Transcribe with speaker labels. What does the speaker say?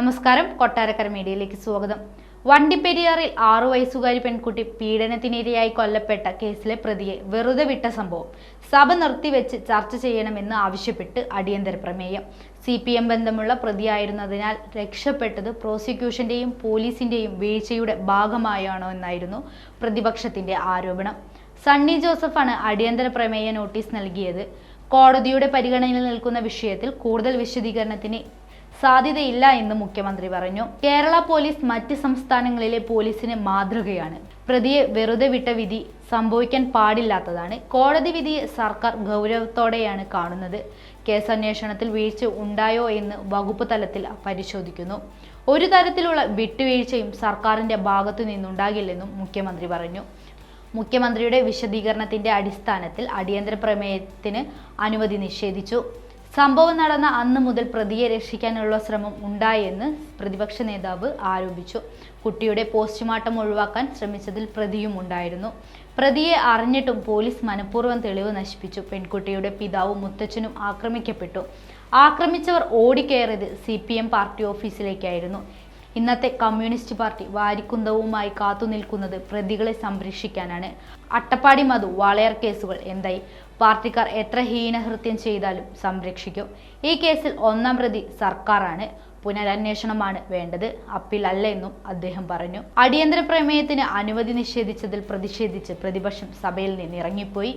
Speaker 1: നമസ്കാരം, കൊട്ടാരക്കര മീഡിയയിലേക്ക് സ്വാഗതം. വണ്ടിപ്പെരിയാറിൽ 6 വയസ്സുകാരി പെൺകുട്ടി പീഡനത്തിനിരയായി കൊല്ലപ്പെട്ട കേസിലെ പ്രതിയെ വെറുതെ വിട്ട സംഭവം സഭ നിർത്തിവെച്ച് ചർച്ച ചെയ്യണമെന്ന് ആവശ്യപ്പെട്ട് അടിയന്തര പ്രമേയം. CPM ബന്ധമുള്ള പ്രതിയായിരുന്നതിനാൽ രക്ഷപ്പെട്ടത് പ്രോസിക്യൂഷന്റെയും പോലീസിന്റെയും വീഴ്ചയുടെ ഭാഗമായാണോ എന്നായിരുന്നു പ്രതിപക്ഷത്തിന്റെ ആരോപണം. സണ്ണി ജോസഫാണ് അടിയന്തര പ്രമേയ നോട്ടീസ് നൽകിയത്. കോടതിയുടെ പരിഗണനയിൽ നിൽക്കുന്ന വിഷയത്തിൽ കൂടുതൽ വിശദീകരണത്തിന് സാധ്യതയില്ല എന്ന് മുഖ്യമന്ത്രി പറഞ്ഞു. കേരള പോലീസ് മറ്റ് സംസ്ഥാനങ്ങളിലെ പോലീസിന് മാതൃകയാണ്. പ്രതിയെ വെറുതെ വിട്ട വിധി സംഭവിക്കാൻ പാടില്ലാത്തതാണ്. കോടതി വിധിയെ സർക്കാർ ഗൗരവത്തോടെയാണ് കാണുന്നത്. കേസന്വേഷണത്തിൽ വീഴ്ച ഉണ്ടായോ എന്ന് വകുപ്പ് തലത്തിൽ പരിശോധിക്കുന്നു. ഒരു തരത്തിലുള്ള വിട്ടുവീഴ്ചയും സർക്കാരിന്റെ ഭാഗത്തു നിന്നുണ്ടാകില്ലെന്നും മുഖ്യമന്ത്രി പറഞ്ഞു. മുഖ്യമന്ത്രിയുടെ വിശദീകരണത്തിന്റെ അടിസ്ഥാനത്തിൽ അടിയന്തര പ്രമേയത്തിന് അനുമതി നിഷേധിച്ചു. സംഭവം നടന്ന അന്ന് മുതൽ പ്രതിയെ രക്ഷിക്കാനുള്ള ശ്രമം ഉണ്ടായെന്ന് പ്രതിപക്ഷ നേതാവ് ആരോപിച്ചു. കുട്ടിയുടെ പോസ്റ്റ്മോർട്ടം ഒഴിവാക്കാൻ ശ്രമിച്ചതിൽ പ്രതിയും ഉണ്ടായിരുന്നു. പ്രതിയെ അറിഞ്ഞിട്ടും പോലീസ് മനഃപൂർവ്വം തെളിവ് നശിപ്പിച്ചു. പെൺകുട്ടിയുടെ പിതാവും മുത്തച്ഛനും ആക്രമിക്കപ്പെട്ടു. ആക്രമിച്ചവർ ഓടിക്കയറിയത് CPM പാർട്ടി ഓഫീസിലേക്കായിരുന്നു. ഇന്നത്തെ കമ്മ്യൂണിസ്റ്റ് പാർട്ടി വാരിക്കുന്തവുമായി കാത്തുനിൽക്കുന്നത് പ്രതികളെ സംരക്ഷിക്കാനാണ്. അട്ടപ്പാടി മധു, വാളയാർ കേസുകൾ എന്തായി? പാർട്ടിക്കാർ എത്ര ഹീനഹൃത്യം ചെയ്താലും സംരക്ഷിക്കും. ഈ കേസിൽ 1-ാം പ്രതി സർക്കാരാണ്. പുനരന്വേഷണമാണ് വേണ്ടത്, അപ്പീൽ അല്ല എന്നും അദ്ദേഹം പറഞ്ഞു. അടിയന്തര പ്രമേയത്തിന് അനുമതി നിഷേധിച്ചതിൽ പ്രതിഷേധിച്ച് പ്രതിപക്ഷം സഭയിൽ നിന്ന് ഇറങ്ങിപ്പോയി.